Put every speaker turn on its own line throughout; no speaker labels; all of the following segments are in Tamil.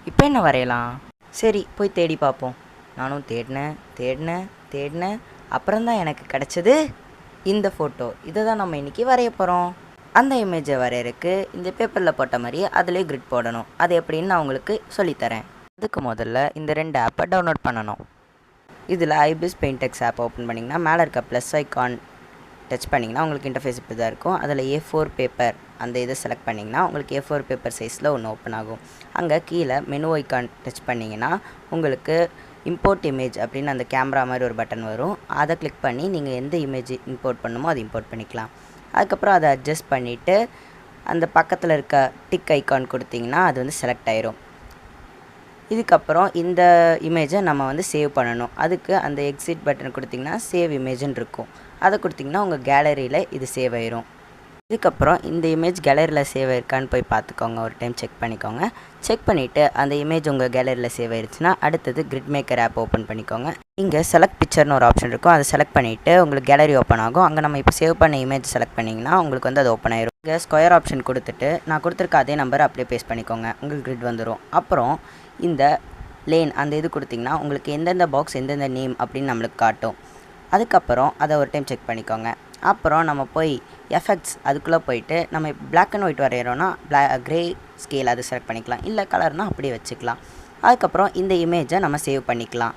இப்போ என்ன வரையலாம்? சரி போய் தேடி பார்ப்போம். நானும் தேடினேன். அப்புறம்தான் எனக்கு கிடச்சது இந்த ஃபோட்டோ. இதை தான் நம்ம இன்றைக்கி வரைய போகிறோம். அந்த இமேஜை வரையறதுக்கு இந்த பேப்பரில் போட்ட மாதிரியே அதிலே கிரிட் போடணும். அது எப்படின்னு நான் உங்களுக்கு சொல்லித்தரேன். அதுக்கு முதல்ல இந்த 2 ஆப்பை டவுன்லோட் பண்ணணும். இதில் ஐபிஎஸ் பெயிண்டெக்ஸ் ஆப் ஓப்பன் பண்ணிங்கன்னா மேலே இருக்க ப்ளஸ் ஐக்கான் டச் பண்ணிங்கன்னா உங்களுக்கு இன்டர்ஃபேஸ் இப்படி தான் இருக்கும். அதில் A4 பேப்பர் அந்த இதை செலக்ட் பண்ணிங்கன்னா உங்களுக்கு A4 பேப்பர் சைஸில் ஒன்று ஓப்பன் ஆகும். அங்கே கீழே மெனு ஐக்கான் டச் பண்ணிங்கன்னா உங்களுக்கு இம்போர்ட் இமேஜ் அப்படின்னு அந்த கேமரா மாதிரி ஒரு பட்டன் வரும். அதை கிளிக் பண்ணி நீங்கள் எந்த இமேஜ் இம்போர்ட் பண்ணணுமோ அதை இம்போர்ட் பண்ணிக்கலாம். அதுக்கப்புறம் அதை அட்ஜஸ்ட் பண்ணிவிட்டு அந்த பக்கத்தில் இருக்க டிக் ஐக்கான் கொடுத்திங்கன்னா அது வந்து செலக்ட் ஆயிரும். இதுக்கப்புறம் இந்த இமேஜை நம்ம சேவ் பண்ணணும். அதுக்கு அந்த எக்ஸிட் பட்டன் கொடுத்திங்கன்னா சேவ் இமேஜ்னு இருக்கும். அதை கொடுத்திங்கன்னா உங்கள் கேலரியில் இது சேவ் ஆயிரும். இதுக்கப்புறம் இந்த இமேஜ் கேலரியில் சேவ் ஆயிருக்கான்னு போய் பார்த்துக்கோங்க. ஒரு டைம் செக் பண்ணிக்கோங்க. செக் பண்ணிவிட்டு அந்த இமேஜ் உங்கள் கேலரியில் சேவ் ஆயிருச்சுன்னா அடுத்தது கிரிட் மேக்கர் ஆப் ஓப்பன் பண்ணிக்கோங்க. இங்கே செலக்ட் பிக்சர்னு ஒரு ஆப்ஷன் இருக்கும். அதை செலக்ட் பண்ணிவிட்டு உங்களுக்கு கேலரி ஓப்பன் ஆகும். அங்கே நம்ம இப்போ சேவ் பண்ண இமேஜ் செலக்ட் பண்ணிங்கன்னா உங்களுக்கு அது ஓப்பன் ஆயிரும். இங்கே ஸ்கொயர் ஆப்ஷன் கொடுத்துட்டு நான் கொடுத்துருக்க அதே நம்பர் அப்படியே பேஸ்ட் பண்ணிக்கோங்க. உங்களுக்கு கிரிட் வந்துடும். அப்புறம் இந்த லேன் அந்த இது கொடுத்திங்கன்னா உங்களுக்கு எந்தெந்த பாக்ஸ் எந்தெந்த நேம் அப்படின்னு நம்மளுக்கு காட்டும். அதுக்கப்புறம் அதை ஒரு டைம் செக் பண்ணிக்கோங்க. அப்புறம் நம்ம போய் எஃபெக்ட்ஸ் அதுக்குள்ளே போயிட்டு நம்ம பிளாக் அண்ட் ஒயிட் வரைகிறோன்னா க்ரே ஸ்கேல் அது செலக்ட் பண்ணிக்கலாம். இல்லை கலர்னால் அப்படியே வச்சுக்கலாம். அதுக்கப்புறம் இந்த இமேஜை நம்ம சேவ் பண்ணிக்கலாம்.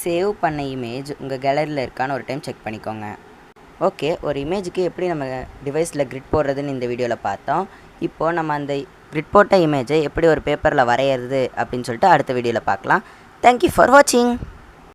சேவ் பண்ண இமேஜ் உங்கள் கேலரியில் இருக்கான்னு ஒரு டைம் செக் பண்ணிக்கோங்க. ஓகே, ஒரு இமேஜுக்கு எப்படி நம்ம டிவைஸில் கிரிட் போடுறதுன்னு இந்த வீடியோவில் பார்த்தோம். இப்போது நம்ம அந்த கிரிட் போட்ட இமேஜை எப்படி ஒரு பேப்பரில் வரைகிறது அப்படின்னு சொல்லிட்டு அடுத்த வீடியோவில் பார்க்கலாம். தேங்க்யூ ஃபார் வாட்சிங்.